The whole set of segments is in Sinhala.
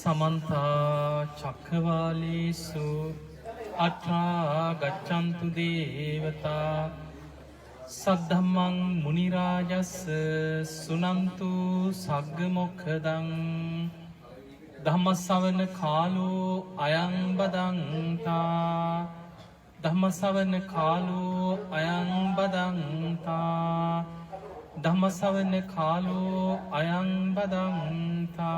समन्त चक्रवालेषु अत्रा गच्छन्तु देवता सद्धम्मं मुनिराजस् सुनन्तु सग्गमुखदं ධම්මස්සවන කාලෝ අයං බදන්තා ධම්මස්සවන කාලෝ අයං බදන්තා ධම්මස්සවන කාලෝ අයං බදන්තා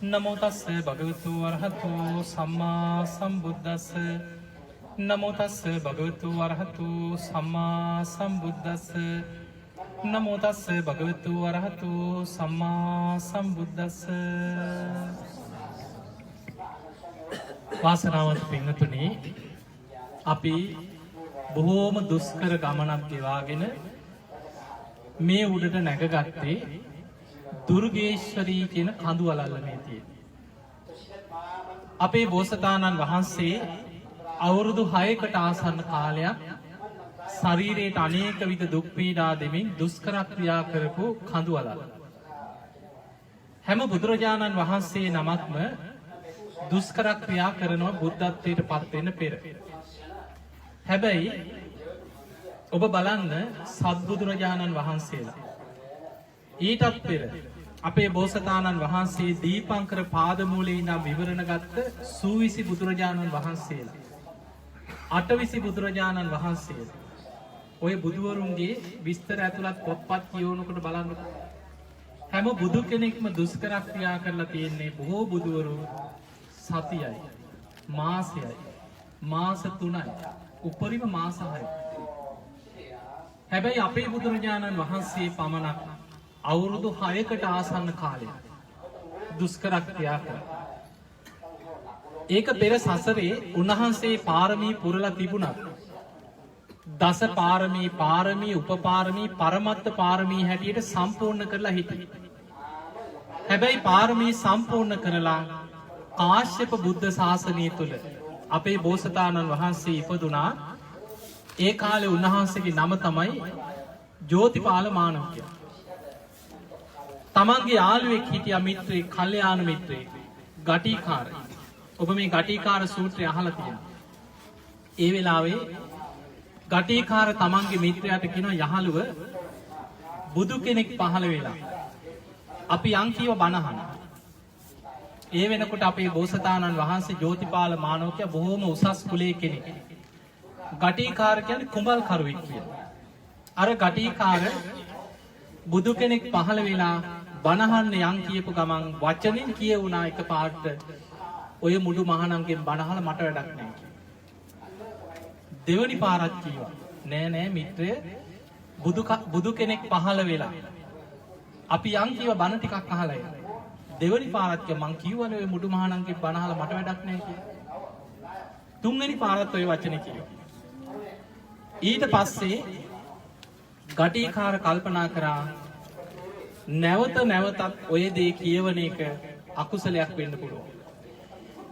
නමෝ තස්ස භගවතු වරහතෝ සම්මා සම්බුද්දස්ස නමෝ තස්ස භගවතු වරහතෝ සම්මා සම්බුද්දස්ස නමෝ තස්ස භගවතු වරහතු සම්මා සම්බුද්දස්ස. වාසනාවන්ත පින්වතුනි, අපි බොහෝම දුෂ්කර ගමනක් ගෙවාගෙන මේ උඩට නැගගත්තේ දුර්ගේශ්වරී කියන කඳු වලල්ල මේ තියෙන්නේ. අපේ බෝසතාණන් වහන්සේ අවුරුදු 6කට ආසන්න කාලයක් ශරීරයට අනේක විද දුක් පීඩා දෙමින් දුෂ්කර ක්‍රියා කරපු කඳු වලල්ල. හැම බුදුරජාණන් වහන්සේ නමක්ම දුෂ්කර ක්‍රියා කරනවා බුද්ධත්වයට පත් වෙන්න පෙර. හැබැයි ඔබ බලන්න සත්බුදුරජාණන් වහන්සේලා ඊටත් පෙර අපේ බෝසතාණන් වහන්සේ දීපංකර පාදමූලයේ ඉඳන් විවරණ ගත්ත සූවිසි බුදුරජාණන් වහන්සේලා අටවිසි බුදුරජාණන් වහන්සේලා ඔය බුදුවරුන්ගේ විස්තර ඇතුළත් පොත්පත් කියවනකොට බලන්න හැම බුදු කෙනෙක්ම දුෂ්කර ක්‍රියා කරලා තියෙන්නේ. බොහෝ බුදුවරු සතියයි මාසයයි මාස 3යි උපරිම මාස 6යි. හැබැයි අපේ බුදුරජාණන් වහන්සේ පමණක් අවුරුදු 6කට ආසන්න කාලයක් දුෂ්කර ක්‍රියා කළා. ඒක පෙර සසරේ උන්වහන්සේ පාරමී පුරලා තිබුණා. දස පාරමී පාරමී උපපාරමී පරමත්ත පාරමී හැටියට සම්පූර්ණ කරලා හිටියේ. හැබැයි පාරමී සම්පූර්ණ කරලා කාශ්‍යප බුද්ධ ශාසනය තුල අපේ බෝසතාණන් වහන්සේ ඉපදුනා. ඒ කාලේ උන්වහන්සේගේ නම තමයි ජෝතිපාල මානවකයා. තමන්ගේ යාළුවෙක් හිටියා මිත්‍රයෙක්, කල්යාණ මිත්‍රයෙක්, ගටිකාර. ඔබ මේ ගටිකාර සූත්‍රය අහලා තියෙනවා. ඒ වෙලාවේ ගටිකාර තමන්ගේ මිත්‍රයාට කියනවා, යහළුව බුදු කෙනෙක් පහළ වෙලා අපි යන් කීව බණහන. ඒ වෙනකොට අපේ බෝසතාණන් වහන්සේ ජෝතිපාල මානවකයා බොහෝම උසස් කුලයේ කෙනෙක්. ගටිකාර කියන්නේ කුඹල් කරුවෙක් කියලා. අර ගටිකාර බුදු කෙනෙක් පහළ වෙලා බණහන්න යන් කියපු ගමන් වචනෙන් කියවුණා එකපාරට, ඔය මුළු මහණන්ගෙන් බණහල මට වැඩක් නැහැ. දෙවනි පාරක් කියවා, නෑ නෑ මිත්‍රය, බුදු කෙනෙක් පහළ වෙලා අපි යන් කියව බණ ටිකක් අහලා යන්න. දෙවනි පාරක් කිය මං කියවනේ ඔය මුළු මහණන්ගෙන් බණහල මට වැඩක් නැහැ කියලා. තුන්වෙනි පාරත් ඔය වචනේ කියවා. ඊට පස්සේ ගටිකාර කල්පනා කරා, නැවත නැවතත් ඔය දේ කියවන එක අකුසලයක් වෙන්න පුළුවන්.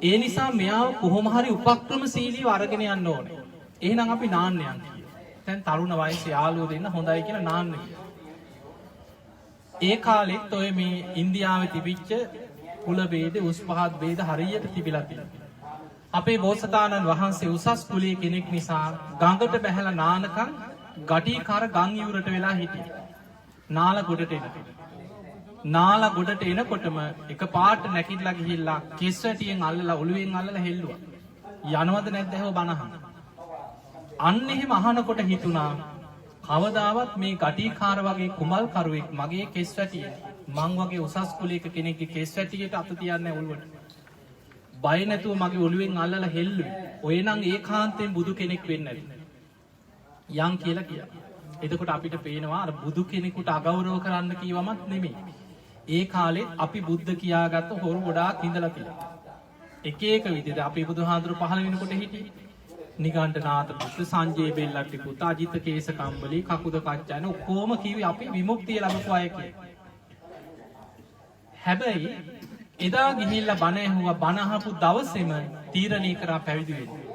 ඒ නිසා මෙයාව කොහොම හරි උපක්‍රමශීලීව අරගෙන යන්න ඕනේ. එහෙනම් අපි නාන්න යන්න කියලා. දැන් තරුණ වයසේ යාළුවෝ දෙන්න හොඳයි කියලා නාන්න ගියා. ඒ කාලෙත් ඔය මේ ඉන්දියාවේ තිබිච්ච කුල ભેද, උස් පහත් ભેද හරියට තිබිලා තියෙනවා. අපේ බෝසතාණන් වහන්සේ උසස් කුලයේ කෙනෙක් නිසා ගඟට බැහැලා නානකම් ගටිකාර ගම් ඉවුරට වෙලා හිටියේ. නාල ගොඩට එනකොට. නාල ගොඩට එනකොටම එක පාට නැකිట్లా ගිහිල්ලා කෙස් වැටියෙන් අල්ලලා ඔළුවෙන් අල්ලලා හෙල්ලුවා. යනවද නැද්ද එහෙව බනහන. අන්න එහෙම අහනකොට හිතුණා, කවදාවත් මේ ගටිකාර වගේ කුමල් කරුවෙක් මගේ කෙස් වැටිය, මං වගේ උසස් කුලයක කෙනෙක්ගේ කෙස් වැටියට අත තියන්නේ නැහැ ඔළුවට. බය නැතුව මගේ ඔළුවෙන් අල්ලලා හෙල්ලුවේ. ඔය නම් ඒකාන්තයෙන් බුදු කෙනෙක් වෙන්නේ නැති. යන් කියලා කියනවා. එතකොට අපිට පේනවා අර බුදු කෙනෙකුට අගෞරව කරන්න කීවමත් නෙමෙයි. ඒ කාලෙත් අපි බුද්ධ කියාගත්ත හොරු ගොඩාක් ඉඳලා තියෙනවා. එක එක විදිහට අපේ බුදුහාඳුරු පහළ වෙනකොට හිටියේ නිගණ්ඨනාථ පුත්‍ර, සංජය බෙල්ලට්ටි පුතා, අජිත කේස කම්බලි, කකුද කච්චායන ඔක්කොම කිව්වේ අපි විමුක්තිය ලැබපු අය කියලා. හැබැයි එදා ගිහිල්ලා බණ ඇහුවා, බණ අහපු දවසේම තීරණය කරා පැවිදි වෙන්න.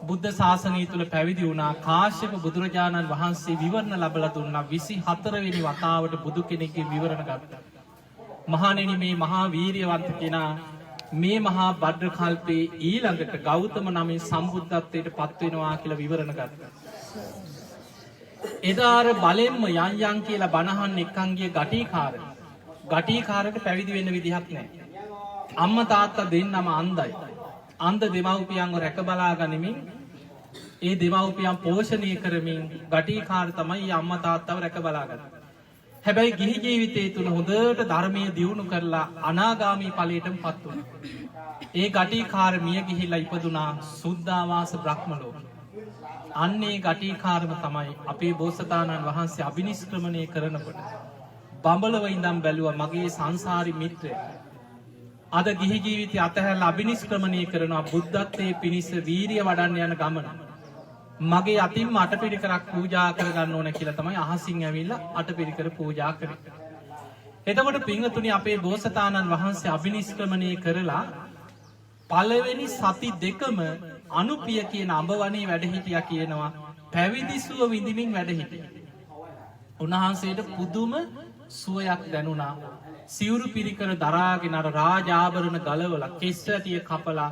බුද්ධ ශාසනය තුල පැවිදි වුණා. කාශ්‍යප බුදුරජාණන් වහන්සේ විවරණ ලැබලා දුන්නා. 24 වෙනි වතාවට බුදු කෙනෙක්ගේ විවරණ ගත්තා. මහණෙනි මේ මහා වීරියවන්ත කෙනා මේ මහා භද්‍ර කල්පේ ඊළඟට ගෞතම නමින් සම්බුද්ධත්වයට පත් වෙනවා කියලා විවරණ ගත්තා. එදාර බලෙන්ම යන් යන් කියලා බණහන් එක්කන් ගිය ගටිකාරට පැවිදි වෙන්න විදිහක් නැහැ. අම්මා තාත්තා දෙන්නම අන්ධයි. අන්ධ දෙමව්පියන්ව රැක බලා ගනිමින් ඒ දෙමව්පියන් පෝෂණය කරමින් ගටිකාර තමයි අම්මා තාත්තව රැක බලාගන්නේ. හැබැයි ගිහි ජීවිතයේ තුල හොඳට ධර්මයේ දියුණු කරලා අනාගාමී ඵලයටමපත් වුණා. ඒ ගටිකාර මිය ගිහිලා ඉපදුනා සුද්ධාවාස බ්‍රහ්ම ලෝකේ. අන්නේ ගටිකාරම තමයි අපේ බෝසතාණන් වහන්සේ අබිනිෂ්ක්‍රමණය කරනකොට බඹලව ඉඳන් බැලුවා මගේ සංසාරි මිත්‍රය. අද ගිහි ජීවිතය අතහැරලා අබිනිෂ්ක්‍රමණය කරනවා බුද්ධත්වයේ පිණිස වීරිය වඩන්න යන ගමන. මගේ අතින්ම අටපිරිකරක් පූජා කරගන්න ඕන කියලා තමයි අහසින් ඇවිල්ලා අටපිරිකර පූජා කරේ. එතකොට පින්වතුනි අපේ බෝසතාණන් වහන්සේ අබිනිෂ්ක්‍රමණය කරලා පළවෙනි සති දෙකම අනුපිය කියන අඹවනේ වැඩ හිටියා කියනවා පැවිදි සුව විඳින්මින් වැඩ හිටියා. උන්වහන්සේට පුදුම සුවයක් දැනුණා. සිවුරු පිරිකර දරාගෙන අර රාජාභරණ ගලවලා කෙස් ඇටිය කපලා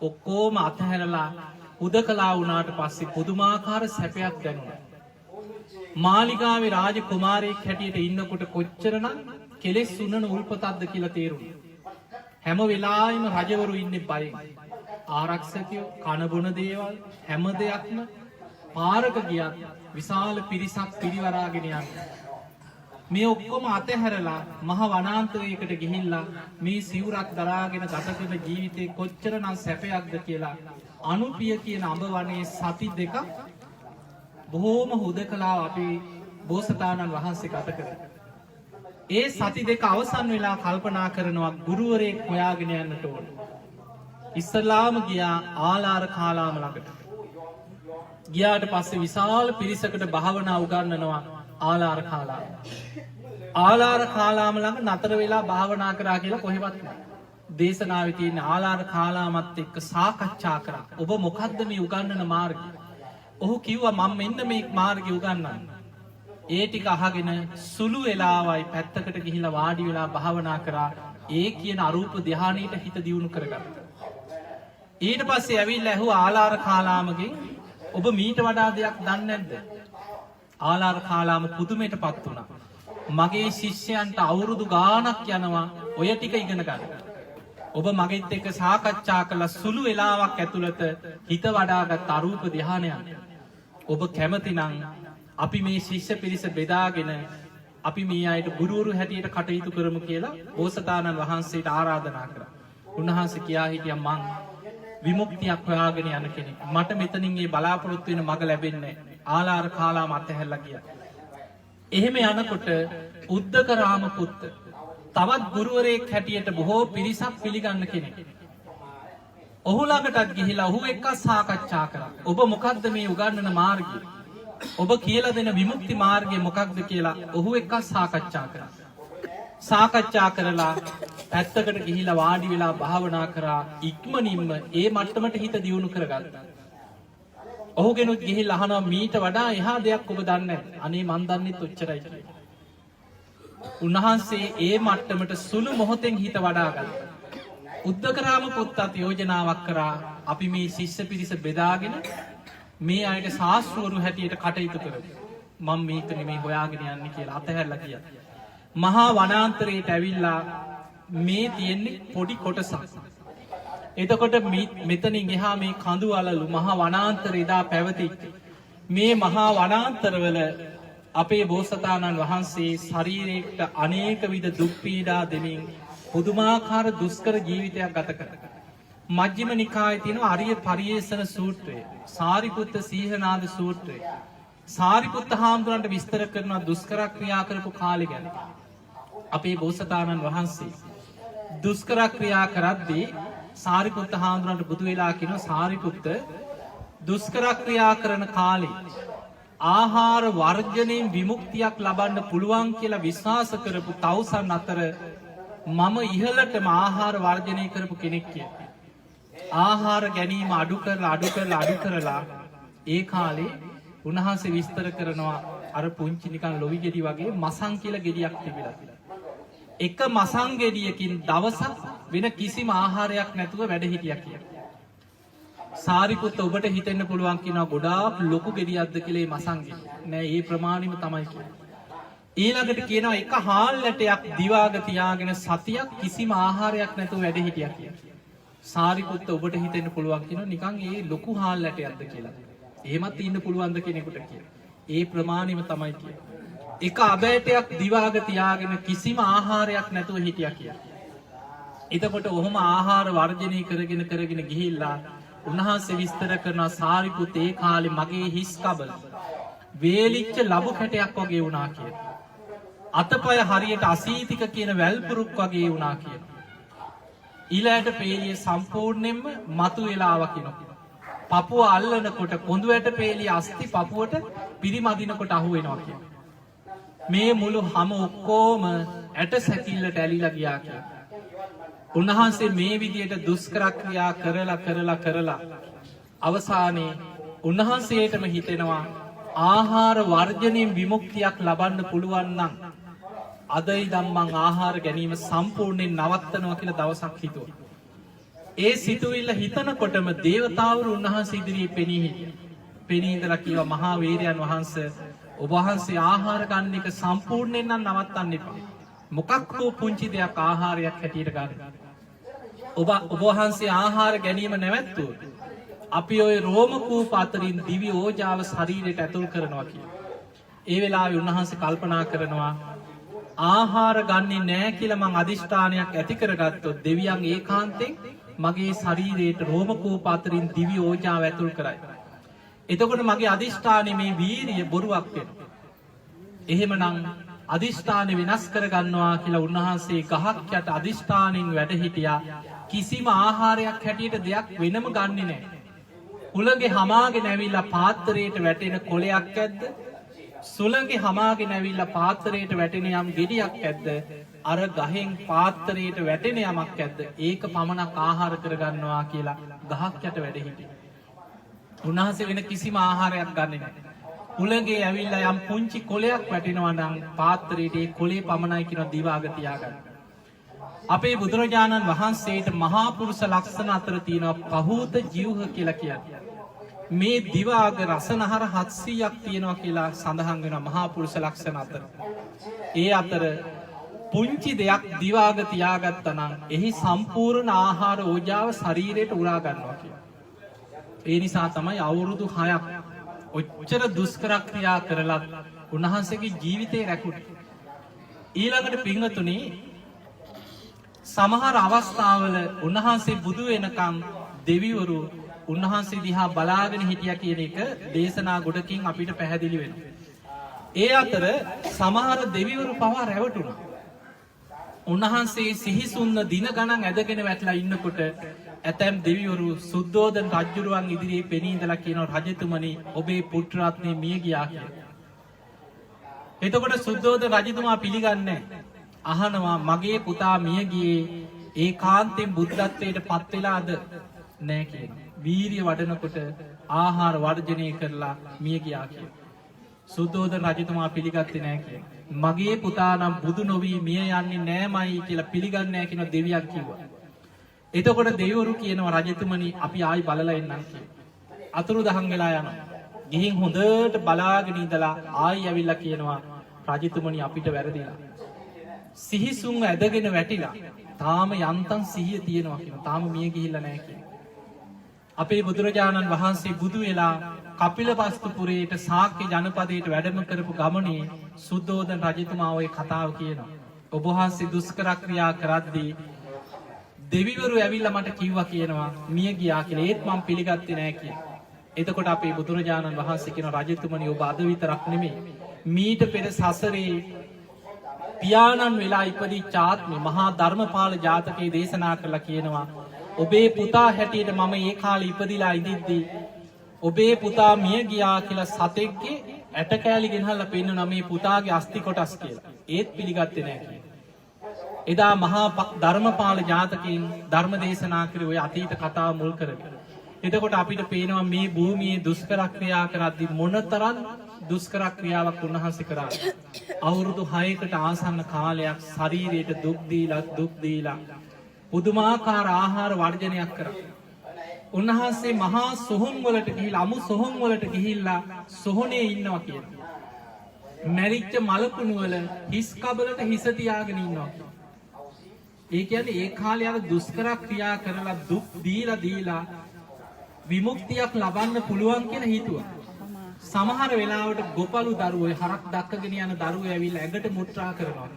ඔක්කොම අතහැරලා උදකලා වුණාට පස්සේ පුදුමාකාර සැපයක් දැනුණා. මාලිගාවේ රාජ කුමාරයෙක් හැටියට ඉන්නකොට කොච්චරනම් කෙලෙස් උනන උල්පතක්ද කියලා තේරුණා. හැම වෙලාවෙම රජවරු ඉන්නේ බයෙන්. ආරක්ෂකයෝ කන බොන දේවල් හැම දෙයක්ම පාරක ගියත් විශාල පිරිසක් පිරිවරාගෙන යනවා. මේ ඔක්කොම අතහැරලා මහ වනාන්තරයකට ගිහිල්ලා මේ සිවුරක් දරාගෙන ගත කරන ජීවිතේ කොච්චරනම් සැපයක්ද කියලා අනුපිය කියන අඹවනේ සති දෙකක් බොහෝම හුදකලා අපේ බෝසතාණන් වහන්සේ ගත කරා. ඒ සති දෙක අවසන් වෙලා කල්පනා කරනවා ගුරුවරයෙක් හොයාගෙන යන්නට ඕන. ඉස්ලාම ගියා ආලාර කාලාම ළඟට. ගියාට පස්සේ විශාල පිරිසකට භාවනා උගන්වනවා ආලාර කාලාම. ආලාර කාලාම ළඟ නතර වෙලා භාවනා කරා කියලා කොහෙවත් නෑ. දේශනාවේ තියෙන ආලාර කාලාමත් එක්ක සාකච්ඡා කරා. ඔබ මොකද්ද මේ උගන්වන මාර්ගය? ඔහු කිව්වා මම මෙන්න මේ මාර්ගය උගන්වන්නම්. ඒ ටික අහගෙන සුළු වෙලාවයි පැත්තකට ගිහිල්ලා වාඩි වෙලා භාවනා කරා. ඒ කියන අරූප ධානයට හිත දියුණු කරගත්තා. ඊට පස්සේ ඇවිල්ලා ඇහුවා ආලාර කාලාමගෙන් ඔබ මීට වඩා දෙයක් දන්නේ නැද්ද? ආලාර කාලාම පුදුමයටපත් වුණා. මගේ ශිෂ්‍යයන්ට අවුරුදු ගාණක් යනවා ඔය ටික ඉගෙන ගන්න. ඔබ මගෙත් එක්ක සාකච්ඡා කළ සුළු වෙලාවක් ඇතුළත හිත වඩාගත් අරූප ධානයක්. ඔබ කැමතිනම් අපි මේ ශිෂ්‍ය පිරිස බෙදාගෙන අපි මේ අයට ගුරුවරු හැටියට කටයුතු කරමු කියලා බෝසතාණන් වහන්සේට ආරාධනා කරා. උන්වහන්සේ කියා හිටියා මං විමුක්තියක් හොයාගෙන යන කෙනෙක්. මට මෙතනින් මේ බලාපොරොත්තු වෙන මඟ ලැබෙන්නේ නැහැ. ආලාර කාලාම අතහැරලා ගියා. එහෙම යනකොට උද්දක රාම පුත්ත තවත් ගුරුවරයෙක් හැටියට බොහෝ පිරිසක් පිළිගන්න කෙනෙක්. ඔහු ළඟටත් ගිහිලා ඔහු එක්ක සාකච්ඡා කරා. ඔබ මොකක්ද මේ උගන්වන මාර්ගය? ඔබ කියලා දෙන විමුක්ති මාර්ගය මොකක්ද කියලා ඔහු එක්ක සාකච්ඡා කරා. සාකච්ඡා කරලා පැත්තකට ගිහිලා වාඩි වෙලා භාවනා කරා. ඉක්මනින්ම ඒ මට්ටමට හිත දියුණු කරගත්තා. ඔහුගෙනුත් ගිහිල්ලා අහනවා මීට වඩා එහා දෙයක් ඔබ දන්නේ නැහැ. අනේ මන් දන්නෙත් ඔච්චරයි කියලා. උන්වහන්සේ ඒ මට්ටමට සුළු මොහොතෙන් හිත වඩා ගත්තා. උද්දකරාම පුත්තත් යෝජනාවක් කරා අපි මේ ශිෂ්‍ය පිරිස බෙදාගෙන මේ අයට ශාස්ත්‍රවරු හැටියට කටයුතු කරමු. මම මේක නෙමෙයි හොයාගෙන යන්නේ කියලා අතහැරලා ගියා. මහා වනාන්තරයට ඇවිල්ලා මේ තියෙන්නේ පොඩි කොටසක්. එතකොට මෙතනින් එහා මේ කඳු අලලු මහා වනාන්තර එදා පැවතිච්ච මේ මහා වනාන්තරවල අපේ බෝසතාණන් වහන්සේ ශරීරයට අනේක විද දුක් පීඩා දෙමින් පුදුමාකාර දුෂ්කර ජීවිතයක් ගත කළා. මජ්ක්‍ධිම නිකායේ තියෙන අරිය පරියේෂණ සූත්‍රය, සාරිපුත්ත සීහනාද සූත්‍රය. සාරිපුත්ත හාමුදුරන්ට විස්තර කරන දුෂ්කර ක්‍රියා කරපු කාලය ගැන. අපේ බෝසතාණන් වහන්සේ දුෂ්කර ක්‍රියා කරද්දී සාරිපුත්ත හාමුදුරන්ට බුදු වෙලා කියනවා සාරිපුත්ත දුෂ්කර ක්‍රියා කරන කාලේ ආහාර වර්ජණයෙන් විමුක්තියක් ලබන්න පුළුවන් කියලා විශ්වාස කරපු තවුසන් අතර මම ඉහළටම ආහාර වර්ජනය කරපු කෙනෙක් කියලා. ආහාර ගැනීම අඩු කරලා ඒ කාලේ උන්වහන්සේ විස්තර කරනවා අර පුංචි නිකන් ලොවි ගෙඩි වගේ මසන් කියලා ගෙඩියක් තිබිලා. එක මසංගෙඩියකින් දවසක් වෙන කිසිම ආහාරයක් නැතුව වැඩ හිටියා කියලා. සාරිපුත්ත ඔබට හිතෙන්න පුළුවන් කියනවා ගොඩාක් ලොකු ගෙඩියක්ද කියලා මේ මසංගෙඩිය. නෑ ඒ ප්‍රමාණෙම තමයි කියන්නේ. ඊළඟට කියනවා එක හාල් ඇටයක් දිවාග තියාගෙන සතියක් කිසිම ආහාරයක් නැතුව වැඩ හිටියා කියලා. සාරිපුත්ත ඔබට හිතෙන්න පුළුවන් කියනවා නිකන් ඒ ලොකු හාල් ඇටයක්ද කියලා. එහෙමත් ඉන්න පුළුවන්ද කෙනෙකුට කියලා. ඒ ප්‍රමාණෙම තමයි කියන්නේ. එක අබෑටයක් දිවාග තියාගෙන කිසිම ආහාරයක් නැතුව හිටියා කියලා. එතකොට ඔහොම ආහාර වර්ජනය කරගෙන ගිහිල්ලා උන්වහන්සේ විස්තර කරනවා සාරිපුත් ඒ කාලේ මගේ හිස් කබල වේලිච්ච ලබු කැටයක් වගේ වුණා කියලා. අතපය හරියට අසීතික කියන වැල්පුරුක් වගේ වුණා කියලා. ඊළඟට පේලිය සම්පූර්ණයෙන්ම මතු වෙලා වකිනවා. පපුව අල්ලනකොට කොඳු ඇට පේලිය අස්ති පපුවට පිරිමදිනකොට අහු වෙනවා කියලා. මේ මුළු හැම ඔක්කොම ඇට සැකිල්ලට ඇලිලා ගියා කියලා. උන්වහන්සේ මේ විදියට දුෂ්කර ක්‍රියා කරලා අවසානයේ උන්වහන්සේටම හිතෙනවා ආහාර වර්ජනයෙන් විමුක්තියක් ලබන්න පුළුවන් නම් අද ඉඳන් මං ආහාර ගැනීම සම්පූර්ණයෙන් නවත්තනවා කියලා දවසක් හිතුවා. ඒ සිතුවිල්ල හිතනකොටම දේවතාවුරු උන්වහන්සේ ඉදිරියේ පෙනී හිටියා. පෙනී ඉඳලා කිව්වා මහා වීරයන් වහන්සේ ඔබ වහන්සේ ආහාර ගන්න එක සම්පූර්ණයෙන් නම් නවත්තන්න එපා. මොකක් හෝ පුංචි දෙයක් ආහාරයක් හැටියට ගන්න. ඔබ වහන්සේ ආහාර ගැනීම නැවැත්තුවොත් අපි ওই රෝම කූප අතරින් දිවි ඕජාව ශරීරයට ඇතුල් කරනවා කියලා. ඒ වෙලාවේ උන්වහන්සේ කල්පනා කරනවා ආහාර ගන්නේ නැහැ කියලා මං අදිෂ්ඨානයක් ඇති කරගත්තොත් දෙවියන් ඒකාන්තයෙන් මගේ ශරීරයට රෝම කූප අතරින් දිවි ඕජාව ඇතුල් කරයි. එතකොට මගේ අදිෂ්ඨානයේ මේ වීරිය බොරුවක් වෙනවා. එහෙමනම් අදිෂ්ඨානෙ වෙනස් කරගන්නවා කියලා උන්වහන්සේ ගහක් යට අදිෂ්ඨානෙන් වැඩ හිටියා. කිසිම ආහාරයක් හැටියට දෙයක් වෙනම ගන්නෙ නැහැ. උලගේ හමාගෙන ඇවිල්ලා පාත්‍රයට වැටෙන කොලයක් ඇද්ද? සුළඟේ හමාගෙන ඇවිල්ලා පාත්‍රයට වැටෙන යම් ගෙඩියක් ඇද්ද? අර ගහෙන් පාත්‍රයට වැටෙන යමක් ඇද්ද? ඒක පමණක් ආහාර කරගන්නවා කියලා ගහක් යට වැඩ හිටියා. උන්වහන්සේ වෙන කිසිම ආහාරයක් ගන්නෙ නැහැ. උලගේ ඇවිල්ලා යම් පුංචි කොලයක් වැටෙනවා නම් පාත්‍රයට ඒ කොලේ පමණයි කියන දිවාග තියාගන්න. අපේ බුදුරජාණන් වහන්සේට මහා පුරුෂ ලක්ෂණ අතර තියෙනවා පහූත ජීවහ කියලා කියන්නේ. මේ දිවාග රසනහර 700ක් තියෙනවා කියලා සඳහන් වෙනවා මහා පුරුෂ ලක්ෂණ අතර. ඒ අතර පුංචි දෙයක් දිවාග තියාගත්තා නම් එහි සම්පූර්ණ ආහාර ඕජාව ශරීරයට උරා ගන්නවා කියලා. ඒ නිසා තමයි අවුරුදු 6ක් ඔච්චර දුෂ්කර ක්‍රියා කරලත් උන්වහන්සේගේ ජීවිතේ රැකුනේ. ඊළඟට පින්වතුනි සමහර අවස්ථාවල උන්වහන්සේ බුදු වෙනකම් දෙවිවරු උන්වහන්සේ දිහා බලාගෙන හිටියා කියන එක දේශනා ගොඩකින් අපිට පැහැදිලි වෙනවා. ඒ අතර සමහර දෙවිවරු පවා රැවටුණා. උන්වහන්සේ සිහිසුන්න දින ගණන් ඇදගෙන වැටලා ඉන්නකොට ඇතැම් දෙවිවරු සුද්ධෝදන රජුරුවන් ඉදිරියේ පෙනී ඉඳලා කියනවා රජතුමනි ඔබේ පුත්‍රාත්මය මිය ගියා කියලා. එතකොට සුද්ධෝදන රජතුමා පිළිගන්නේ අහනවා මගේ පුතා මිය ගියේ ඒකාන්තයෙන් බුද්ධත්වයට පත් වෙලාද නැහැ කියනවා. වීරිය වඩනකොට ආහාර වර්ජනය කරලා මිය ගියා කියලා. සුද්ධෝදන රජතුමා පිළිගත්තේ නැහැ කියනවා. මගේ පුතා නම් බුදු නොවි මිය යන්නේ නෑමයි කියලා පිළිගන්නේ නැහැ කියන දෙවියන් කිව්වා. එතකොට දෙවිවරු කියනවා රජතුමනි අපි ආයි බලලා එන්නම් කියලා. අතුරුදහන් වෙලා යනවා. ගිහින් හොඳට බලාගෙන ඉඳලා ආයි ඇවිල්ලා කියනවා රජතුමනි අපිට වැරදිලා. සිහිසුන් ඇදගෙන වැටිලා. තාම යන්තම් සිහිය තියෙනවා කියනවා. තාම මිය ගිහිල්ලා නැහැ කියනවා. අපේ බුදුරජාණන් වහන්සේ බුදු වෙලා කපිලවස්තුපුරයට ශාක්‍ය ජනපදයට වැඩම කරපු ගමනේ සුද්ධෝදන රජතුමා ওই කතාව කියනවා. ඔබ වහන්සේ දුෂ්කර ක්‍රියා කරද්දී දෙවිවරු ඇවිල්ලා මට කිව්වා කියනවා මිය ගියා කියලා. ඒත් මම පිළිගත්තේ නැහැ කියලා. එතකොට අපේ බුදුරජාණන් වහන්සේ කියන රජතුමනි ඔබ අද විතරක් නෙමෙයි මීට පෙර සසරේ පියාණන් වෙලා ඉපදිච්ච ආත්මේ මහා ධර්මපාල ජාතකයේ දේශනා කරලා කියනවා ඔබේ පුතා හැටියට මම ඒ කාලේ ඉපදිලා ඉඳිද්දී ඔබේ පුතා මිය ගියා කියලා සතෙක්ගේ ඇට කෑලි ගෙනහල්ලා පෙන්නනවා මේ පුතාගේ අස්ති කොටස් කියලා. ඒත් පිළිගත්තේ නැහැ කියලා. එදා මහා ධර්මපාල ජාතකයෙන් ධර්ම දේශනා කරේ ඔය අතීත කතාව මුල් කරගෙන. එතකොට අපිට පේනවා මේ භූමියේ දුෂ්කර ක්‍රියා කරද්දී මොනතරම් දුෂ්කර ක්‍රියාවක් උන්වහන්සේ කරා. අවුරුදු 6කට ආසන්න කාලයක් ශරීරයට දුක් දීලා පුදුමාකාර ආහාර වර්ජනයක් කරා. උන්වහන්සේ මහා සොහොන් වලට ගිහිල්ලා අමු සොහොන් වලට ගිහිල්ලා සොහොනේ ඉන්නවා කියනවා. මැරිච්ච මලකුණු වල හිස් කබලට හිස තියාගෙන ඉන්නවා. ඒ කියන්නේ ඒ කාලේ අර දුෂ්කර ක්‍රියා කරලා දුක් දීලා විමුක්තියක් ලබන්න පුළුවන් කියලා හිතුවා. සමහර වෙලාවට ගොපලු දරුවෝ හරක් දක්කගෙන යන දරුවෝ ඇවිල්ලා ඇඟට මුත්‍රා කරනවා.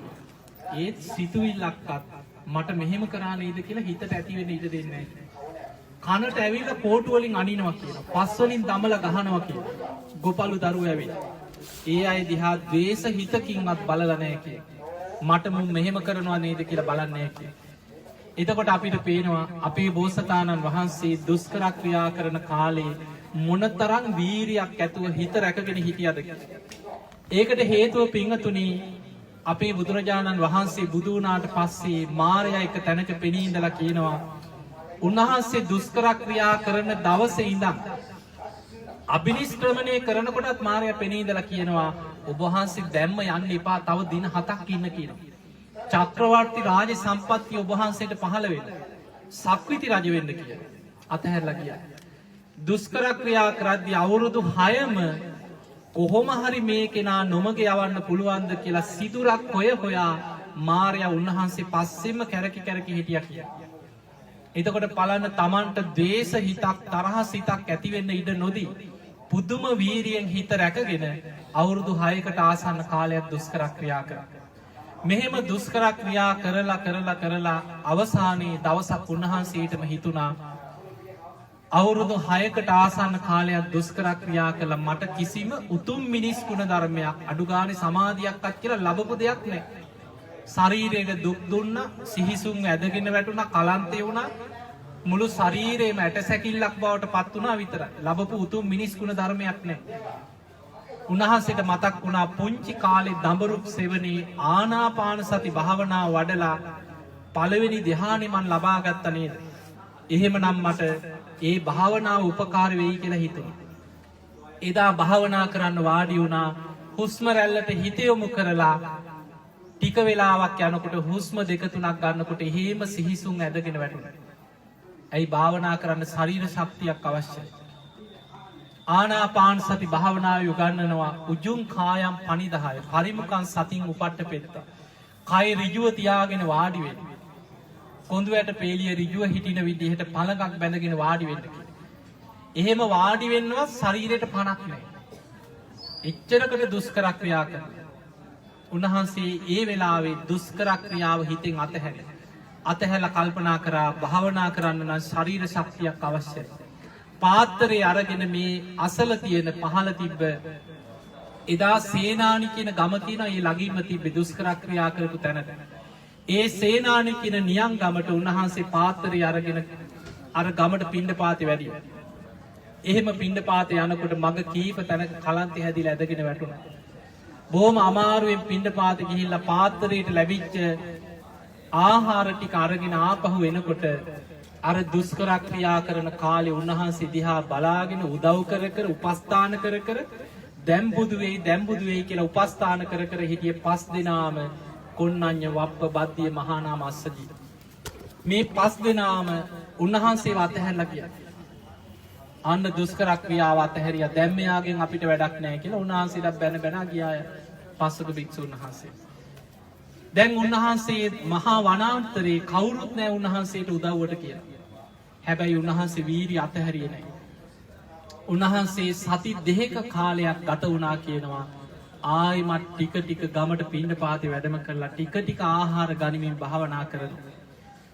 ඒත් සිතුවිල්ලක්වත් මට මෙහෙම කරා නේද කියලා හිතට ඇති වෙන්න ඉඩ දෙන්නේ නැහැ. කනට ඇවිල්ලා කෝටු වලින් අනිනවා කියනවා. පස් වලින් දමලා ගහනවා කියනවා. ගොපලු දරුවෝ ඇවිල්ලා. ඒ අය දිහා ද්වේෂ හිතකින්වත් බලලා නැහැ කියනවා. මට මෙහෙම කරනවා නේද කියලා බලන්නේ නැහැ කියනවා. එතකොට අපිට පේනවා අපේ බෝසතාණන් වහන්සේ දුෂ්කර ක්‍රියා කරන කාලේ මොනතරම් වීරියක් ඇතුව හිත රැකගෙන හිටියද කියලා. ඒකට හේතුව පින්වතුනි අපේ බුදුරජාණන් වහන්සේ බුදු වුණාට පස්සේ මාරයා එක තැනක පෙනී ඉඳලා කියනවා උන්වහන්සේ දුෂ්කර ක්‍රියා කරන දවසේ ඉඳන් අබිනිෂ්ක්‍රමණය කරනකොටත් මාරයා පෙනී ඉඳලා කියනවා ඔබ වහන්සේ දැම්ම යන්න එපා තව දින 7ක් ඉන්න කියනවා. චක්‍රවර්ති රාජ සම්පත්තිය ඔබ වහන්සේට පහළ වෙන්න. සක්විති රජ වෙන්න කියලා. අතහැරලා ගියා. දුෂ්කර ක්‍රියා කරද්දී අවුරුදු 6ම කොහොම හරි මේ කෙනා නොමග යවන්න පුළුවන්ද කියලා සිදුරක් හොයා මාරයා උන්වහන්සේ පස්සෙම කැරකි හිටියා කියලා. එතකොට බලන්න Tamanට ද්වේෂ හිතක් තරහ සිතක් ඇති වෙන්න ඉඩ නොදී පුදුම වීරියෙන් හිත රැකගෙන අවුරුදු 6කට ආසන්න කාලයක් දුෂ්කර ක්‍රියා කරා. මෙහෙම දුෂ්කර ක්‍රියා කරලා අවසානයේ දවසක් උන්වහන්සේටම හිතුණා අවුරුදු 6කට ආසන්න කාලයක් දුෂ්කර ක්‍රියා කළා මට කිසිම උතුම් මිනිස් ගුණ ධර්මයක් අඩු ගානේ සමාධියක්වත් කියලා ලැබපු දෙයක් නැහැ. ශරීරයට දුක් දුන්නා, සිහිසුන් ඇදගෙන වැටුණා, කලන්තේ වුණා, මුළු ශරීරේම ඇටසැකිල්ලක් බවට පත් වුණා විතරයි. ලැබපු උතුම් මිනිස් ගුණ ධර්මයක් නැහැ. උන්වහන්සේට මතක් වුණා පුංචි කාලේ දඹරුක් සෙවණේ ආනාපාන සති භාවනාව වඩලා පළවෙනි ධ්‍යානෙ මන් ලබා ගත්තා නේද? එහෙමනම් මට ඒ භාවනාව උපකාර වෙයි කියලා හිතුණා. එදා භාවනා කරන්න වාඩි වුණා. හුස්ම රැල්ලට හිත යොමු කරලා ටික වෙලාවක් යනකොට හුස්ම දෙක තුනක් ගන්නකොට එහෙම සිහිසුන් ඇදගෙන වැටුණා. ඇයි භාවනා කරන්න ශරීර ශක්තියක් අවශ්‍යයි. ආනාපාන සති භාවනාව යොගන්නනවා උජුං කායම් පනිදාය පරිමුඛං සතින් උපට්ඨපෙත්ත. කය ඍජුව තියාගෙන වාඩි වෙන්න. කොඳුයට පේලිය ඍජුව හිටින විදිහට පළඟක් බැඳගෙන වාඩි වෙන්න කියලා. එහෙම වාඩි වෙන්නවත් ශරීරයට පණක් නැහැ. එච්චරකට දුෂ්කර ක්‍රියා කරනවා. උන්වහන්සේ ඒ වෙලාවේ දුෂ්කර ක්‍රියාව හිතෙන් අතහැරලා කල්පනා කරා භාවනා කරන්න නම් ශරීර ශක්තියක් අවශ්‍යයි. පාත්‍රයේ අරගෙන මේ අසල තියෙන පහළ තිබ්බ එදා සේනානි කියන ගම තියෙනවා. ඒ ළඟින්ම තිබ්බ දුෂ්කර ක්‍රියා කරපු තැනට. ඒ සේනානි කියන නියං ගමට උන්වහන්සේ පාත්‍රය අරගෙන අර ගමට පිණ්ඩපාතේ වැඩියා. එහෙම පිණ්ඩපාතේ යනකොට මග කීප තැනක කලන්තේ හැදිලා ඇදගෙන වැටුණා. බොහොම අමාරුවෙන් පිණ්ඩපාතේ ගිහිල්ලා පාත්‍රයට ලැබිච්ච ආහාර ටික අරගෙන ආපහු එනකොට අර දුෂ්කර ක්‍රියා කරන කාලේ උන්වහන්සේ දිහා බලාගෙන උදව් කර උපස්ථාන කර දැන් බුදු වෙයි කියලා උපස්ථාන කර හිටිය පස් දෙනාම කොණ්ණඤ්ඤ වප්ප බද්දිය මහා නාම අස්සජී මේ පස් දෙනාම උන්වහන්සේව අතහැරලා ගියා. අන්න දුෂ්කර ක්‍රියාව අතහැරියා. දැන් මෙයාගෙන් අපිට වැඩක් නැහැ කියලා උන්වහන්සේට බැන ගියා පස්වක භික්ෂුන් වහන්සේ. දැන් උන්වහන්සේ මහා වනාන්තරේ කවුරුත් නැහැ උන්වහන්සේට උදව්වට කියලා. හැබැයි උන්වහන්සේ වීරිය අතහැරියේ නැහැ. උන්වහන්සේ සති දෙකක කාලයක් ගත වුණා කියනවා. ආයිමත් ටික ගමට පිණ්ඩපාතේ වැඩම කරලා ටික ආහාර ගනිමින් භාවනා කරනවා.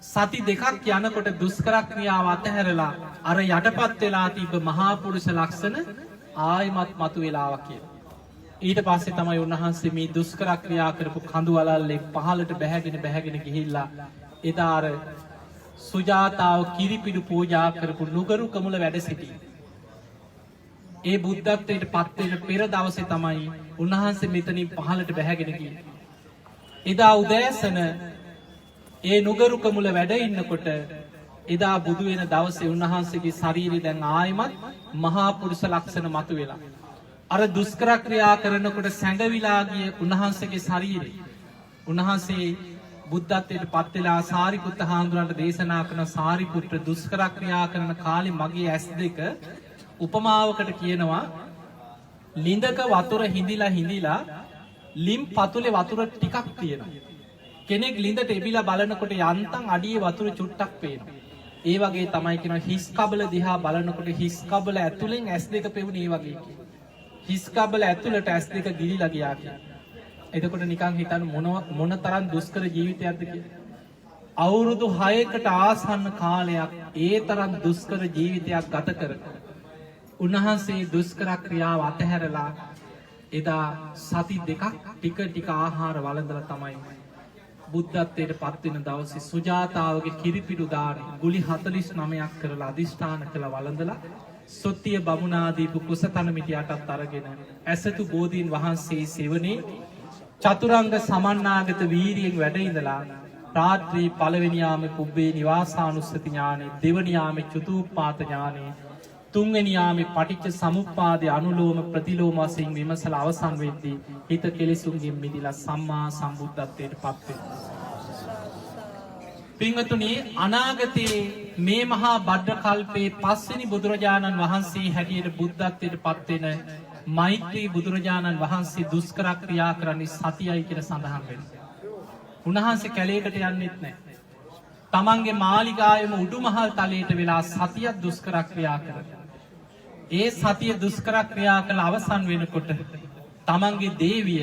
සති දෙකක් යනකොට දුෂ්කර ක්‍රියාව අතහැරලා අර යටපත් වෙලා තිබ්බ මහා පුරුෂ ලක්ෂණ ආයිමත් මතුවලාවක් කියලා. ඊට පස්සේ තමයි උන්වහන්සේ මේ දුෂ්කර ක්‍රියා කරපු කඳු වලල්ලේ පහළට බැහැගෙන ගිහිල්ලා එදා අර සුජාතාව කිරිපිඩු පූජා කරපු නුගරු කමුල වැඩ සිටියේ. ඒ බුද්ධත්වයට පත් වෙන පෙර දවසේ තමයි උන්වහන්සේ මෙතනින් පහළට බැහැගෙන ගියේ. එදා උදෑසන ඒ නුගරුක මුල වැඩ ඉන්නකොට එදා බුදු වෙන දවසේ උන්වහන්සේගේ ශරීරය දැන් ආයිමත් මහා පුරුෂ ලක්ෂණ මතුවෙලා අර දුෂ්කර ක්‍රියා කරනකොට සැඟවිලා ගිය උන්වහන්සේගේ ශරීරය උන්වහන්සේ බුද්ධත්වයට පත් වෙලා සාරිපුත්ත හාමුදුරන්ට දේශනා කරන සාරිපුත්‍ර දුෂ්කර ක්‍රියා කරන කාලේ මගේ ඇස් දෙක උපමාවකට කියනවා ලිඳක වතුර හිඳිලා ලිම් පතුලේ වතුර ටිකක් තියෙනවා. කෙනෙක් ලිඳට එබිලා බලනකොට යන්තම් අඩියේ වතුර චුට්ටක් පේනවා. ඒ වගේ තමයි කියනවා හිස් කබල දිහා බලනකොට හිස් කබල ඇතුලෙන් ඇස් දෙක පෙවුනේ වගේ. හිස් කබල ඇතුලට ඇස් දෙක ගිලිලා ගියා කියලා. එතකොට නිකන් හිතන්න මොන තරම් දුෂ්කර ජීවිතයක්ද කියලා. අවුරුදු 6කට ආසන්න කාලයක් ඒ තරම් දුෂ්කර ජීවිතයක් ගත කර උන්වහන්සේ දුෂ්කර ක්‍රියාව අතහැරලා එදා සති දෙකක් ටික ආහාර වළඳලා තමයි බුද්ධත්වයට පත් වෙන දවසේ සුජාතාවගේ කිරිපිඩු දානේ ගුලි 49ක් කරලා අදිෂ්ඨාන කළ වළඳලා සොත්තිය බමුණා දීපු කුසතන මිටියටත් අරගෙන ඇසතු බෝධීන් වහන්සේ සෙවණේ චතුරංග සමන්නාගත වීරියෙන් වැඩ ඉඳලා රාත්‍රී පළවෙනි යාමේ පුබ්බේ නිවාසානුස්සති ඥානෙ දෙවනි යාමේ චතුප්පාත ඥානෙ තුන්වෙනි යාමේ පටිච්ච සමුප්පාදේ අනුලෝම ප්‍රතිලෝම වශයෙන් විමසලා අවසන් වෙද්දී හිත කෙලෙසුන්ගෙන් මිදලා සම්මා සම්බුද්ධත්වයට පත් වෙනවා. පින්වතුනි අනාගතයේ මේ මහා බද්ද කල්පේ පස්වෙනි බුදුරජාණන් වහන්සේ හැටියට බුද්ධත්වයට පත් වෙන මෛත්‍රී බුදුරජාණන් වහන්සේ දුෂ්කර ක්‍රියා කරන්නේ සතියයි කියලා සඳහන් වෙනවා. උන්වහන්සේ කැලේකට යන්නෙත් නැහැ. තමන්ගේ මාලිගාවෙම උඩුමහල් තලයට වෙලා සතියක් දුෂ්කර ක්‍රියා කරනවා. ඒ සතිය දුෂ්කර ක්‍රියා කළ අවසන් වෙනකොට තමන්ගේ දේවිය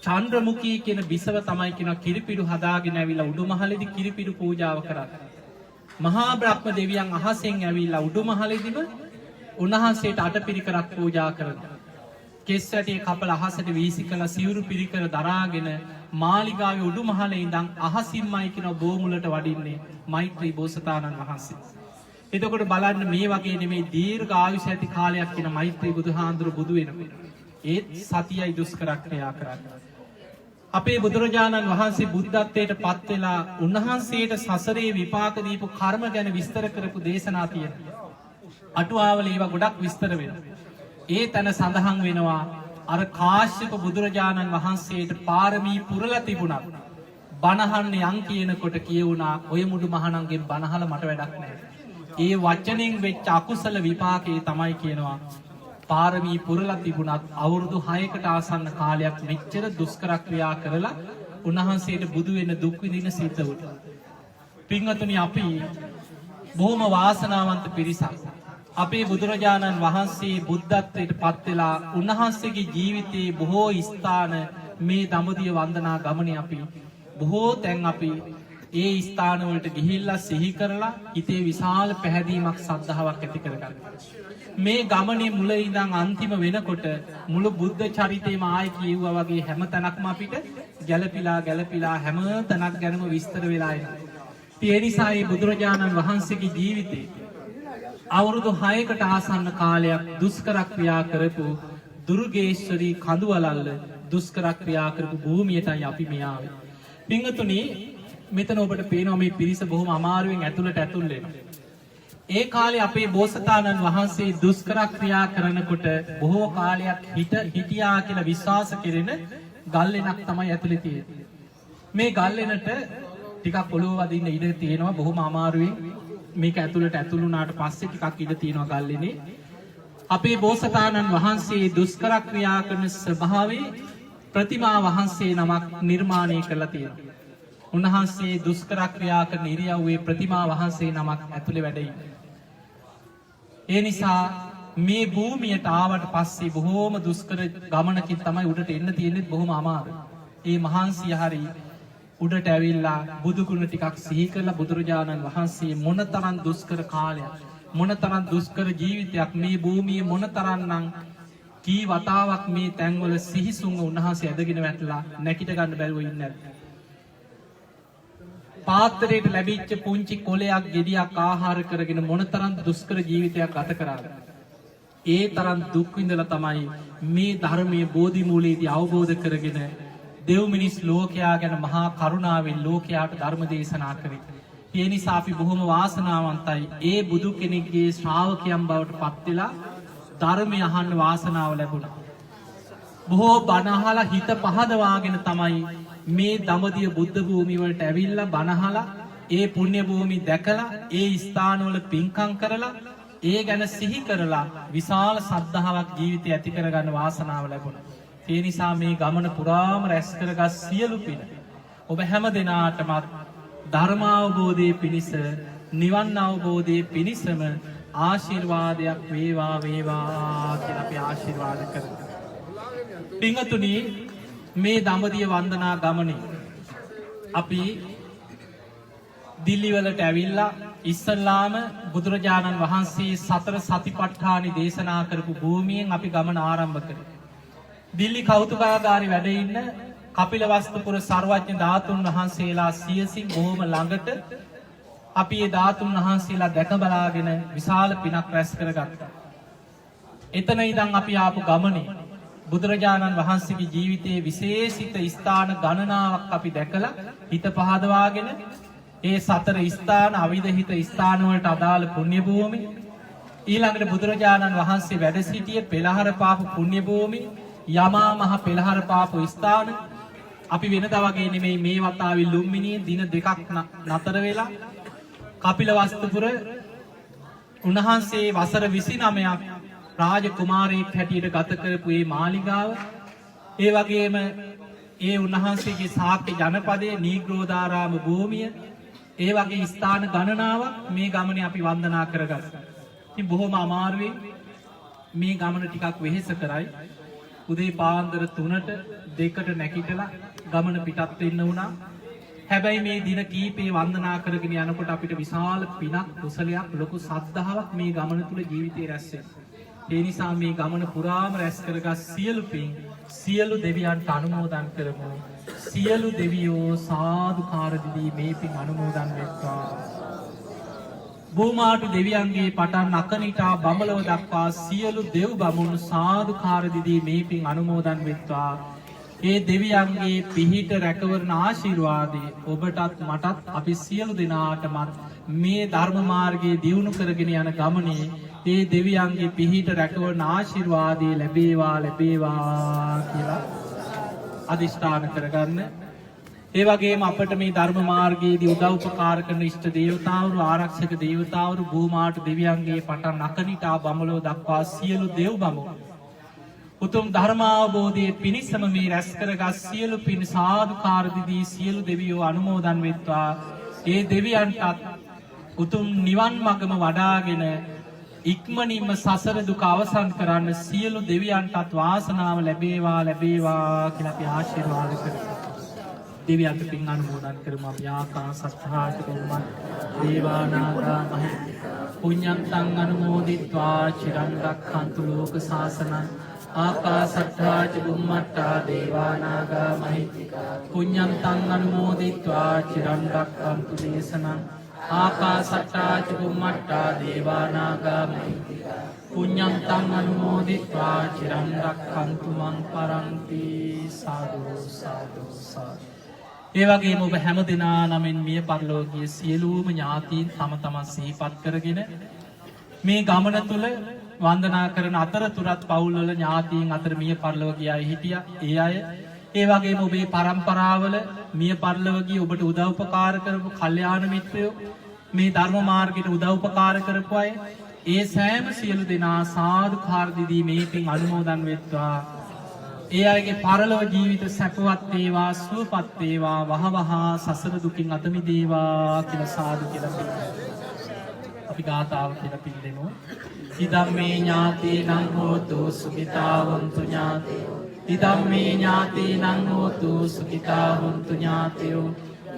චන්ද්‍රමුඛී කියන බිසව තමයි කියන කිරිපිඩු හදාගෙන ඇවිල්ලා උඩුමහලේදී කිරිපිඩු පූජාව කරා. මහා බ්‍රහ්ම දෙවියන් අහසෙන් ඇවිල්ලා උඩුමහලේදීම උන්වහන්සේට අටපිරිකරක් පූජා කරනවා. කෙස් වැටිය කපලා අහසට වීසිකලා සිවුරු පිරිකර දරාගෙන මාලිගාවේ උඩුමහලේ ඉඳන් අහසින්මයි කියන බෝමුලට වඩින්නේ මෛත්‍රී බෝසතාණන් වහන්සේ. එතකොට බලන්න මේ වගේ නෙමේ දීර්ඝ ආයුෂ ඇති කාලයක් කියන මෛත්‍රී බුදුහාඳුරු බුදු වෙනකොට ඒත් සතියයි දුෂ්කර ක්‍රියා කරන්නේ. අපේ බුදුරජාණන් වහන්සේ බුද්ධත්වයට පත් වෙලා උන්වහන්සේට සසරේ විපාක දීපු කර්ම ගැන විස්තර කරපු දේශනා තියෙනවා. අටුවාවල ඒවා ගොඩක් විස්තර වෙනවා. ඒ තැන සඳහන් වෙනවා අර කාශ්‍යප බුදුරජාණන් වහන්සේට පාරමී පුරලා තිබුණා. බණහන්න යන් කියනකොට කියුණා ඔය මුඩු මහණන්ගෙන් බණහල මට වැඩක් නැහැ. ඒ වචනෙන් වෙච්ච අකුසල විපාකේ තමයි කියනවා පාරමී පුරලා තිබුණත් අවුරුදු 6කට ආසන්න කාලයක් මෙච්චර දුෂ්කර ක්‍රියා කරලා උන්වහන්සේට බුදු වෙන දුක් විඳින සිද්ධ වුණා. පින්වතුනි අපි බොහොම වාසනාවන්ත පිරිසක්. අපේ බුදුරජාණන් වහන්සේ බුද්ධත්වයට පත් වෙලා උන්වහන්සේගේ ජීවිතයේ බොහෝ ස්ථාන මේ දඹදිව වන්දනා ගමනේ අපි බොහෝ තැන් අපි ඒ ස්ථාන වලට ගිහිල්ලා සිහි කරලා හිතේ විශාල පැහැදීමක් සද්ධාාවක් ඇති කරගන්න. මේ ගමනේ මුල ඉඳන් අන්තිම වෙනකොට මුළු බුද්ධ චරිතේම ආයි කියුවා වගේ හැම තැනක්ම අපිට ගැළපිලා හැම තැනක් ගැනම විස්තර වෙලා එනවා. ඒ නිසා මේ බුදුරජාණන් වහන්සේගේ ජීවිතේ අවුරුදු 6කට ආසන්න කාලයක් දුෂ්කර ක්‍රියා කරපු දුර්ගේශ්වරී කඳුවලල්ල දුෂ්කර ක්‍රියා කරපු භූමියටයි අපි මේ ආවේ. පින්වතුනි මෙතන ඔබට පේනවා මේ පිරිස බොහොම අමාරුවෙන් ඇතුළට ඇතුල් වෙනවා. ඒ කාලේ අපේ බෝසතාණන් වහන්සේ දුෂ්කර ක්‍රියා කරනකොට බොහෝ කාලයක් හිටියා කියලා විශ්වාස කෙරෙන ගල්ලෙනක් තමයි ඇතුලේ තියෙන්නේ. මේ ගල්ලෙනට ටිකක් පොළොව වදින්න ඉඩ තියෙනවා බොහොම අමාරුවෙන්. මේක ඇතුළට ඇතුළු වුණාට පස්සේ ටිකක් ඉඩ තියෙනවා ගල්ලෙනේ. අපේ බෝසතාණන් වහන්සේ දුෂ්කර ක්‍රියා කරන ස්වභාවයේ ප්‍රතිමා වහන්සේ නමක් නිර්මාණය කරලා තියෙනවා. උන්වහන්සේ දුෂ්කර ක්‍රියා කරන ඉරියව්වේ ප්‍රතිමා වහන්සේ නමක් ඇතුලේ වැඩ ඉන්නේ. ඒ නිසා මේ භූමියට ආවට පස්සේ බොහෝම දුෂ්කර ගමනකින් තමයි උඩට එන්න තියෙන්නේ බොහොම අමාරුයි. ඒ මහන්සිය හරි උඩට ඇවිල්ලා බුදු ගුණ ටිකක් සිහි කරලා බුදුරජාණන් වහන්සේ මොනතරම් දුෂ්කර කාලයක් මොනතරම් දුෂ්කර ජීවිතයක් මේ භූමියේ මොනතරම්නම් කී වතාවක් මේ තැන්වල සිහිසුන්ව උන්වහන්සේ ඇදගෙන වැටලා නැගිට ගන්න බැරුව ඉන්නේ නැද්ද? පාත්‍රයට ලැබිච්ච පුංචි කොලයක් ගෙඩියක් ආහාර කරගෙන මොනතරම් දුෂ්කර ජීවිතයක් ගත කරාද? ඒ තරම් දුක් විඳලා තමයි මේ ධර්මයේ බෝධි මූලයේදී අවබෝධ කරගෙන දෙව් මිනිස් ලෝකයා ගැන මහා කරුණාවෙන් ලෝකයාට ධර්ම දේශනා කරේ. ඒ නිසා අපි බොහොම වාසනාවන්තයි. ඒ බුදු කෙනෙක්ගේ ශ්‍රාවකයන් බවට පත් වෙලා ධර්මය අහන්න වාසනාව ලැබුණා. බොහෝ බණ අහලා හිත පහදවාගෙන තමයි මේ දඹදිව බුද්ධ භූමිය වලට ඇවිල්ලා බණ අහලා ඒ පුණ්‍ය භූමි දැකලා ඒ ස්ථානවල පින්කම් කරලා ඒ ගැන සිහි කරලා විශාල සද්ධාාවක් ජීවිතය ඇති කරගන්න වාසනාව ලැබුණා. ඒ නිසා මේ ගමන පුරාම රැස් කරගත් සියලු පින ඔබ හැම දිනාටමත් ධර්මාවබෝධයේ පිණිස නිවන් අවබෝධයේ පිණිසම ආශිර්වාදයක් වේවා වේවා කියලා අපි ආශිර්වාද කරමු. පින්වතුනි මේ දඹදිව වන්දනා ගමනේ අපි දිල්ලි වලට ඇවිල්ලා ඉස්සල්ලාම බුදුරජාණන් වහන්සේ සතර සතිපට්ඨානෙ දේශනා කරපු භූමියෙන් අපි ගමන ආරම්භ කරේ. දිල්ලි කෞතුකාගාරේ වැඩ ඉන්න කපිලවස්තුපුර සර්වඥ ධාතුන් වහන්සේලා සියසින් බොහොම ළඟට අපි ඒ ධාතුන් වහන්සේලා දැක බලාගෙන විශාල පිනක් රැස් කරගත්තා. එතන ඉඳන් අපි ආපු ගමනේ බුදුරජාණන් වහන්සේගේ ජීවිතයේ විශේෂිත ස්ථාන ගණනාවක් අපි දැකලා හිත පහදවාගෙන ඒ සතර ස්ථාන අවිධහිත ස්ථාන වලට අදාළ පුණ්‍ය භූමි ඊළඟට බුදුරජාණන් වහන්සේ වැඩ සිටියේ පෙළහර පාපු පුණ්‍ය භූමි යමා මහ පෙළහර පාපු ස්ථාන අපි වෙනදා වගේ නෙමෙයි මේ වතාවේ ලුම්බිනියේ දින දෙකක් නතර වෙලා කපිලවස්තුපුර උන්වහන්සේ වසර 29ක් රාජකුමාරයෙක් හැටියට ගත කරපු මේ මාලිගාව ඒ වගේම ඒ උන්වහන්සේගේ ශාක්‍ය ජනපදයේ නීග්‍රෝධාරාම භූමිය ඒ වගේ ස්ථාන ගණනාවක් මේ ගමනේ අපි වන්දනා කරගත්තා. ඉතින් බොහොම අමාරුවෙන් මේ ගමන ටිකක් වෙහෙස කරයි. උදේ පාන්දර 3ට 2ට නැගිටලා ගමන පිටත් වෙන්න වුණා. හැබැයි මේ දින කීපේ වන්දනා කරගෙන යනකොට අපිට විශාල පිනක් කුසලයක් ලොකු සද්ධාාවක් මේ ගමන තුල ජීවිතේ රැස් වෙනවා. ඒ නිසා මේ ගමන පුරාම රැස් කරගත් සියලු පින් සියලු දෙවියන්ට අනුමෝදන් කරමු. සියලු දෙවියෝ සාදුකාර දීදී මේ පින් අනුමෝදන් වෙත්වා. භූමාට දෙවියන්ගේ පටන් අකනිටා බඹලව දක්වා සියලු දෙව් බමුණු සාදුකාර දීදී මේ පින් අනුමෝදන් වෙත්වා. ඒ දෙවියන්ගේ පිහිට රැකවරණ ආශිර්වාදේ ඔබටත් මටත් අපි සියලු දෙනාටමත් මේ ධර්ම මාර්ගයේ දියුණු කරගෙන යන ගමනේ ඒ දෙවියන්ගේ පිහිට රැකවරණ ආශිර්වාදේ ලැබේවා ලැබේවා කියලා අදිෂ්ඨාන කරගන්න. ඒ වගේම අපට මේ ධර්ම මාර්ගයේදී උදව් උපකාර කරන ඉෂ්ට දේවතාවරු ආරක්ෂක දේවතාවරු භූමාට දෙවියන්ගේ පටන් අකනිටා බඹලව දක්වා සියලු දෙව් බඹුන් උතුම් ධර්මාවබෝධයේ පිණිසම මේ රැස් කරගත් සියලු පින් සාදුකාර දීදී සියලු දෙවියෝ අනුමෝදන් වෙත්වා. ඒ දෙවියන්ටත් උතුම් නිවන් මගම වඩාගෙන ඉක්මනින්ම සසර දුක අවසන් කරන්න සියලු දෙවියන්ටත් වාසනාව ලැබේවා ලැබේවා කියලා අපි ආශිර්වාද කරමු. දෙවියන්ට පින් අනුමෝදන් කරමු. අපි ආකාසත්තාච බුම්මත් දේවානාගා මහිත්‍තිකා පුඤ්ඤන්තං අනුමෝදිත්වා චිරං රක්ඛන්තු ලෝක සාසනං ආකාසත්තාච බුම්මත්තා දේවානාගා මහිත්‍තිකා පුඤ්ඤන්තං අනුමෝදිත්වා චිරං රක්ඛන්තු දේශනං ආකාසට්ටා ච බුම්මට්ටා දේවානාගා මහිත්‍තිකා පුඤ්ඤන්තං අනුමෝදිත්වා චිරං රක්ඛන්තු මං පරන්ති සාදු සාදු සාදු. ඒ වගේම ඔබ හැම දිනා නමින් මිය පරලෝකීය සියලුම ඥාතීන් තම තමන් සිහිපත් කරගෙන මේ ගමන තුල වන්දනා කරන අතරතුරත් පවුල්වල ඥාතීන් අතර මිය පරලෝක ගිය අය හිටියා. ඒ අය ඒ වගේම ඔබේ පරම්පරාවල මිය පරලෝක ගිය ඔබට උදව් උපකාර කරපු කල්යාණ මිත්‍රයෝ මේ ධර්ම මාර්ගයට උදව් උපකාර කරපු අය ඒ සෑම සියලු දෙනා සාදුකාර දීදී මේ පින් අනුමෝදන් වෙත්වා. ඒ අයගේ පරලොව ජීවිත සැපවත් වේවා සුවපත් වේවා වහවහ සසර දුකින් අත මිදේවා කියලා සාදු කියලා අපි ගාථාව කියලා පිළිදෙමු. ඉදම්මේ ඥාතීනං හෝතු සුඛිතා වന്തു ඥාතයෝ ඉදම්මේ ඥාතීනං හෝතු සුඛිතා වന്തു ඥාතයෝ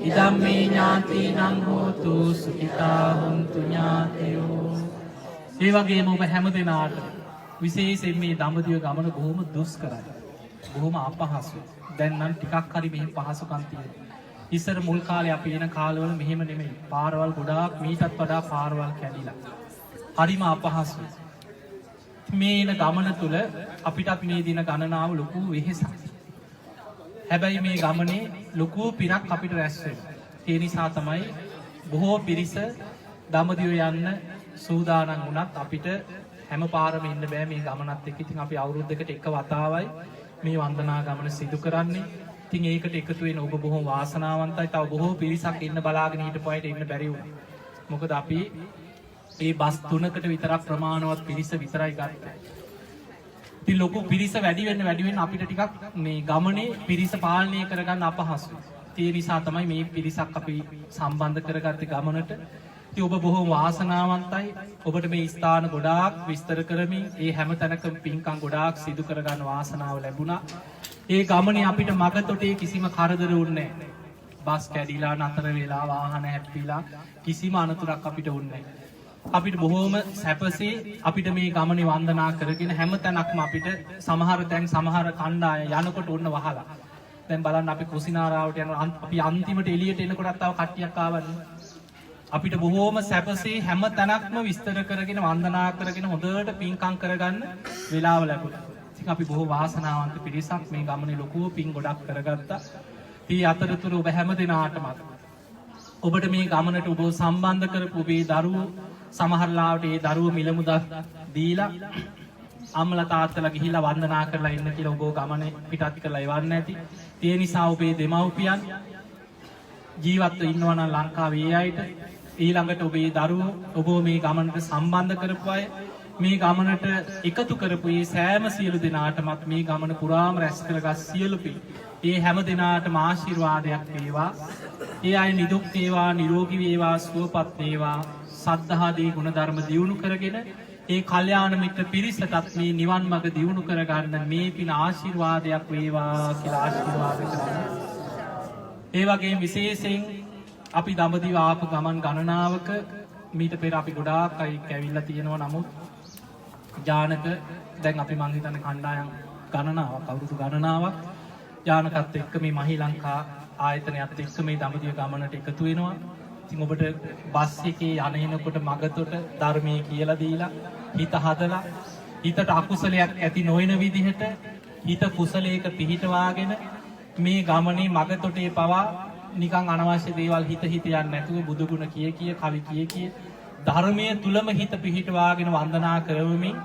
ඉදම්මේ ඥාතීනං හෝතු සුඛිතා වന്തു ඥාතයෝ. ඒ වගේම ඔබ හැම දිනාට විශේෂයෙන් මේ දඹදිව ගමන බොහොම දුෂ්කරයි. බොහොම අපහසුයි. දැන් නම් ටිකක් හරි මෙහෙම පහසුකම් තියෙනවා. ඉස්සර මුල් කාලේ අපි එන කාලවල මෙහෙම නෙමෙයි. පාරවල් ගොඩාක් මීටත් වඩා පාරවල් කැඩිලා. හරිම අපහසුයි. මේ එන ගමන තුල අපිටත් මේ දින ගණනාව ලොකු වෙහෙසක්. හැබැයි මේ ගමනේ ලොකු පිනක් අපිට රැස් වෙනවා. ඒ නිසා තමයි බොහෝ පිරිස දඹදිව යන්න සූදානම් වුණත් අපිට හැම පාරම ඉන්න බෑ මේ ගමනත් එක්ක. ඉතින් අපි අවුරුද්දකට එක වතාවයි මේ වන්දනා ගමන සිදු කරන්නේ. ඉතින් ඒකට එකතු වෙන ඔබ බොහොම වාසනාවන්තයි. තව බොහෝ පිරිසක් ඉන්න බලාගෙන හිටපු අයට ඉන්න බැරි වුණා. මොකද අපි මේ බස් 3කට විතරක් ප්‍රමාණවත් පිරිස විතරයි ගත්තේ. ඉතින් ලොකු පිරිස වැඩි වෙන්න අපිට ටිකක් මේ ගමනේ පිරිස පාලනය කරගන්න අපහසුයි. ඒ නිසා තමයි මේ පිරිසක් අපි සම්බන්ධ කරගත්තේ ගමනට. ඉතින් ඔබ බොහොම වාසනාවන්තයි. ඔබට මේ ස්ථාන ගොඩාක් විස්තර කරමින් ඒ හැම තැනකම පින්කම් ගොඩාක් සිදු කරගන්න වාසනාව ලැබුණා. ඒ ගමනේ අපිට මගතොටේ කිසිම කරදර වුණේ නැහැ. බස් කැඩිලා නතර වෙලා වාහන හැප්පිලා කිසිම අනතුරක් අපිට වුණේ නැහැ. අපිට බොහෝම සැපසේ අපිට මේ ගමනේ වන්දනා කරගෙන හැම තැනක්ම අපිට සමහර කණ්ඩායම් යනකොට ඔන්න වහලා. දැන් බලන්න අපි කුසිනාරාවට යනවා අපි අන්තිමට එළියට එනකොටත් තව කට්ටියක් ආවනේ. අපිට බොහෝම සැපසේ හැම තැනක්ම විස්තර කරගෙන වන්දනා කරගෙන හොඳට පින්කම් කරගන්න වෙලාව ලැබුණා. ඉතින් අපි බොහෝ වාසනාවන්ත පිරිසක් මේ ගමනේ ලොකු පින් ගොඩක් කරගත්තා. මේ අතරතුර ඔබ හැම දිනාටම ඔබට මේ ගමනට ඔබ සම්බන්ධ කරපු ඔබේ දරුවෝ සමහරලාවට ඒ දරුවෝ මිල මුදල් දීලා අම්මලා තාත්තලා ගිහිලා වන්දනා කරලා ඉන්න කියලා ඔබ ගමනේ පිටත් කරලා එවන්න ඇති. ඒ නිසා ඔබේ දෙමව්පියන් ජීවත්ව ඉන්නවා නම් ලංකාවේ ඒ අයට ඊළඟට ඔබේ දරුවෝ ඔබ මේ ගමනට සම්බන්ධ කරපු අය මේ ගමනට එකතු කරපු මේ සෑම සියලු දෙනාටමත් මේ ගමන පුරාම රැස් කරගත් සියලු පින් ඒ හැම දිනාටම ආශිර්වාදයක් වේවා. ඒ අය නිදුක් වේවා, නිරෝගී වේවා, සුවපත් වේවා. සද්ධාදී ගුණධර්ම දියුණු කරගෙන ඒ කල්යාණ මිත්‍ර පිරිසටත් මේ නිවන් මඟ දියුණු කරගන්න මේ පින ආශිර්වාදයක් වේවා කියලා ආශිර්වාද කරනවා. ඒ වගේම විශේෂයෙන් අපි දඹදිව ආපු ගමන් ගණනාවක මීට පෙර අපි ගොඩාක් අය කැවිල්ලා තියෙනවා. නමුත් ජානක දැන් අපි මං හිතන්නේ කණ්ඩායම් ගණනාවක් අවුරුදු ගණනාවක් ජානකත් එක්ක මේ මහී ලංකා ආයතනයත් එක්ක මේ දඹදිව ගමනට එකතු වෙනවා. ඉතින් ඔබට බස් එකේ යන්නකොට මගතොට ධර්මයේ කියලා දීලා හිත හදලා හිතට අකුසලයක් ඇති නොවන විදිහට හිත කුසලයක පිහිටවාගෙන මේ ගමනේ මගතොටේ පවා නිකන් අනවශ්‍ය දේවල් හිත යන්නේ නැතුව බුදු ගුණ කිය කවි කිය ධර්මයේ තුලම හිත පිහිටවාගෙන වන්දනා කරවමින්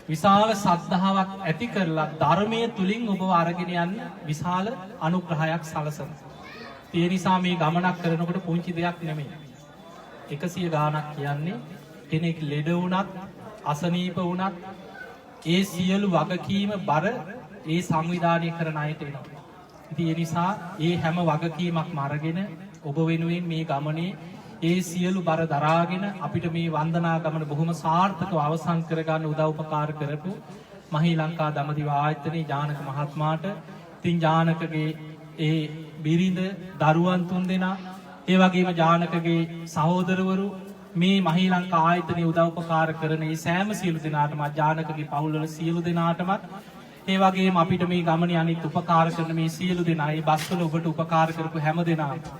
විශාල සද්ධාාවක් ඇති කරලා ධර්මයේ තුලින් ඔබව අරගෙන යන්න විශාල අනුග්‍රහයක් සලසනවා. ඒ නිසා මේ ගමනක් කරනකොට පුංචි දෙයක් නෙමෙයි. 100 ගාණක් කියන්නේ කෙනෙක් ලෙඩ වුණත් අසනීප වුණත් ඒ සියලු වගකීම බර ඒ සංවිධානය කරන අයට එනවා. ඉතින් ඒ නිසා ඒ හැම වගකීමක්ම අරගෙන ඔබ වෙනුවෙන් මේ ගමනේ ඒ සියලු බර දරාගෙන අපිට මේ වන්දනා ගමන බොහොම සාර්ථකව අවසන් කරගන්න උදව් උපකාර කරපු මහී ලංකා දඹදිව ආයතනයේ ජානක මහත්මයාට ඉතින් ජානකගේ ඒ බිරිඳ දරුවන් 3 දෙනා ඒ වගේම ජානකගේ සහෝදරවරු මේ මහී ලංකා ආයතනයේ උදව් උපකාර කරන මේ සෑම සියලු දෙනාටම ජානකගේ පවුල්වල සියලු දෙනාටම ඒ වගේම අපිට මේ ගමනේ අනිත් උපකාර කරන මේ සියලු දෙනා ඒ බස්වල ඔබට උපකාර කරපු හැම දෙනාට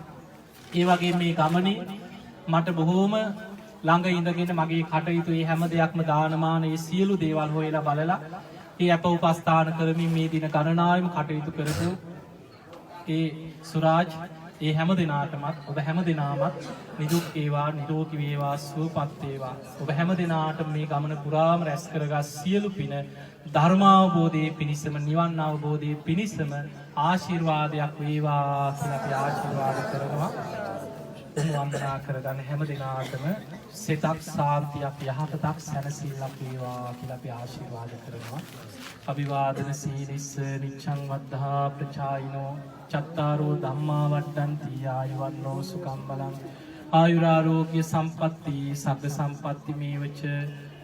ඒ වගේම මේ ගමනේ මට බොහෝම ළඟ ඉඳගෙන මගේ කටයුතු මේ හැම දෙයක්ම දානමාන මේ සියලු දේවල් හොයලා බලලා ඒ අප උපස්ථාන කරමින් මේ දින ගණනාවෙම කටයුතු කරපු ඒ සුරාජ් ඒ හැම දිනාටමත් ඔබ හැම දිනාමත් නිදුක් වේවා, නිරෝගී වේවා, සුවපත් වේවා. ඔබ හැම දිනාටම මේ ගමන පුරාම රැස් කරගත් සියලු පින ධර්මාවබෝධයේ පිණිසම නිවන් අවබෝධයේ පිණිසම ආශිර්වාදයක් වේවා කියලා අපි ආශිර්වාද කරනවා. වන්දනා කරගන්න හැම දිනාටම සිතක් සාන්තියක් යහපතක් සැනසීමක් වේවා කියලා අපි ආශිර්වාද කරනවා. අභිවාදන සීලිස්ස නිච්ඡං වද්ධා ප්‍රචායිනෝ චත්තාරෝ ධම්මා වඩ්ඩන්ති ආයුවන්නෝ සුඛං බලං ආයුරාෝග්‍ය සම්පatti සග්ග සම්පatti මේවච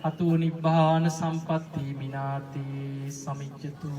අතෝ නිබ්බාන සම්පatti මිනාති සමිච්ඡතු